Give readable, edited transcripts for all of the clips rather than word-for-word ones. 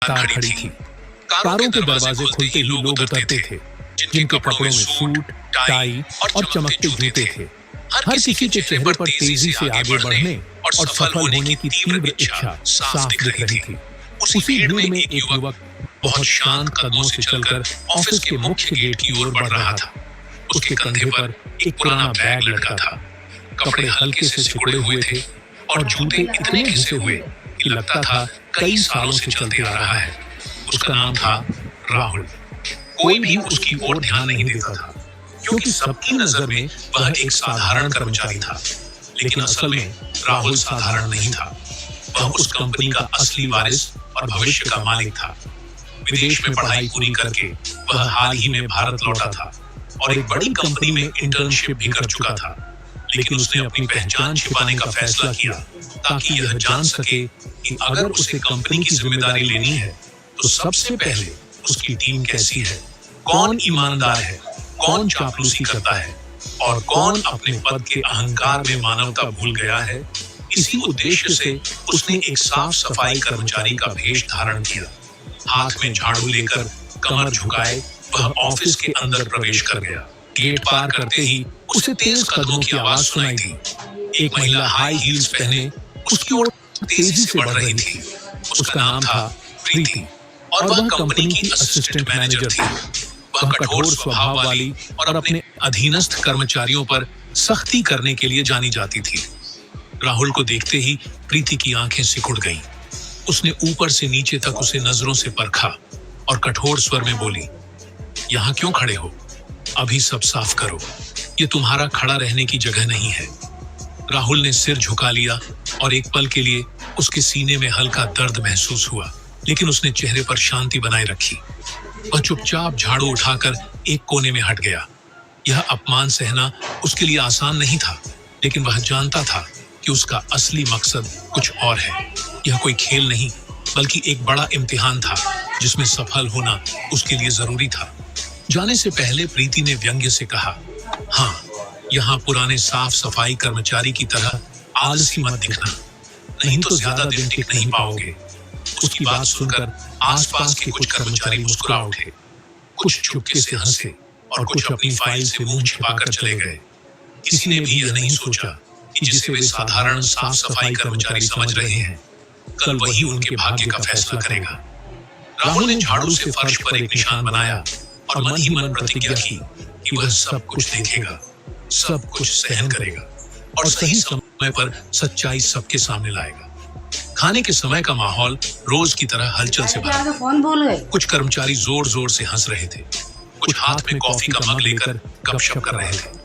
Car खड़ी थी। कारों के दरवाजे खुलते ही लोग उतरते थे, जिनके कपड़ों में सूट, टाई और चमकते जूते थे। हर किसी के चेहरे पर तेजी से आगे बढ़ने और सफल होने की तीव्र इच्छा साफ दिख रही थी। उसी भीड़ में एक युवक बहुत शांत कदमों से चलकर ऑफिस के मुख्य गेट की ओर बढ़ रहा था। उसके कंधे पर एक पुराना बैग लटका था। कपड़े हल्के से सिकुड़े हुए थे और जूते इतने घिसे हुए कि लगता था कई सालों से चलते आ रहा है। उसका नाम था राहुल। कोई भी उसकी ओर ध्यान नहीं देता था, क्योंकि सबकी नजर में वह एक साधारण कर्मचारी था। लेकिन असल में राहुल साधारण नहीं था। वह उस कंपनी का असली वारिस और भविष्य का मालिक था। विदेश में पढ़ाई पूरी करके वह हाल ही में भारत लौटा था और एक बड़ी कंपनी में इंटर्नशिप भी कर चुका था। लेकिन उसने अपनी पहचान छिपाने का फैसला किया, ताकि यह जान सके कि अगर उसे कंपनी की जिम्मेदारी लेनी है तो सबसे पहले उसकी टीम कैसी है, कौन ईमानदार है, कौन चापलूसी करता है और कौन अपने पद के अहंकार में मानवता भूल गया है। इसी उद्देश्य से उसने एक साफ सफाई कर्मचारी का भेष धारण किया। हाथ में झाड़ू लेकर कमर झुकाए वह ऑफिस के अंदर प्रवेश कर गया। गेट पार करते ही उसे तेज कदमों की आवाज सुनाई दी। एक महिला हाई हील्स पहने उसकी ओर तेजी से बढ़ रही थी। उसका नाम था प्रीति और वह कंपनी की असिस्टेंट मैनेजर थी। वह कठोर स्वभाव वाली और अपने अधीनस्थ कर्मचारियों पर सख्ती करने के लिए जानी जाती थी। राहुल को देखते ही प्रीति की आंखें सिकुड़ गईं। उसने ऊपर से नीचे तक उसे नजरों से परखा और कठोर स्वर में बोली, यहाँ क्यों खड़े हो? अभी सब साफ करो। ये तुम्हारा खड़ा रहने की जगह नहीं है। राहुल ने सिर झुका लिया और एक पल के लिए उसके सीने में हल्का दर्द महसूस हुआ, लेकिन उसने चेहरे पर शांति बनाए रखी। वह चुपचाप झाड़ू उठाकर एक कोने में हट गया। यह अपमान सहना उसके लिए आसान नहीं था, लेकिन वह जानता था कि उसका असली मकसद कुछ और है। यह कोई खेल नहीं, बल्कि एक बड़ा इम्तिहान था, जिसमें सफल होना उसके लिए जरूरी था। जाने से पहले प्रीति ने व्यंग्य से कहा, हाँ, यहाँ पुराने साफ सफाई कर्मचारी की तरह आलसी मत दिखना, नहीं तो ज्यादा दिन टिक नहीं पाओगे। उसकी बात सुनकर आसपास के कुछ कर्मचारी मुस्कुरा उठे। कुछ चुपके से हंसे और कुछ अपनी फाइल से मुंह छिपाकर चले गए। किसी ने भी यह नहीं सोचा कि जिसे वे साधारण साफ सफाई कर्मचारी समझ रहे हैं, कल वही उनके भाग्य का फैसला करेगा। राहुल ने झाड़ू से फर्श पर एक निशान बनाया और मन ही मन प्रतिज्ञा की कि वह सब कुछ देखेगा, सब कुछ सहन करेगा और सही समय पर सच्चाई सबके सामने लाएगा। खाने के समय का माहौल रोज की तरह हलचल से भरा था। कुछ कर्मचारी जोर जोर से हंस रहे थे, कुछ हाथ में कॉफी का मग लेकर गपशप कर रहे थे।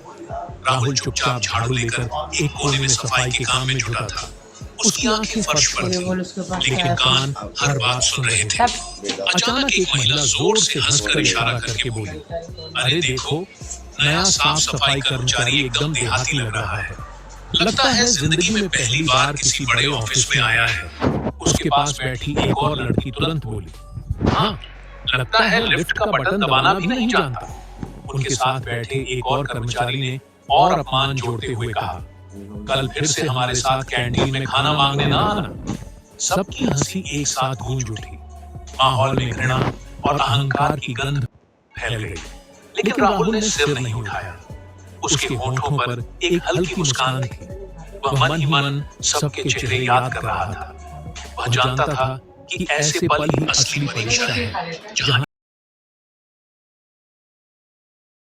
राहुल चुपचाप झाड़ू लेकर एक कोने में सफाई के काम में जुटा था। उसकी आंखें फर्श पर थी, लेकिन कान हर बात सुन रहे थे। अचानक एक महिला जोर से हंसकर इशारा करके बोली, अरे देखो, नया साफ सफाई कर्मचारी एकदम देहाती लग रहा है। लगता है जिंदगी में पहली बार किसी बड़े ऑफिस में आया है। उसके पास बैठी एक और लड़की तुरंत बोली, हाँ, लगता है लिफ्ट का बटन दबाना भी नहीं जानता। उनके साथ बैठे एक और कर्मचारी ने और अपमान जोड़ते हुए कहा, कल फिर से हमारे साथ कैंटीन में खाना मांगने ना आना। सबकी हंसी एक साथ गूंज उठी। माहौल में घृणा और अहंकार की गंध फैल गई, लेकिन राहुल ने सिर नहीं उठाया। उसके होठों पर एक हल्की मुस्कान थी। वह मन ही मन सबके चेहरे याद कर रहा था। वह जानता था कि ऐसे पल ही असली परीक्षा है, जहां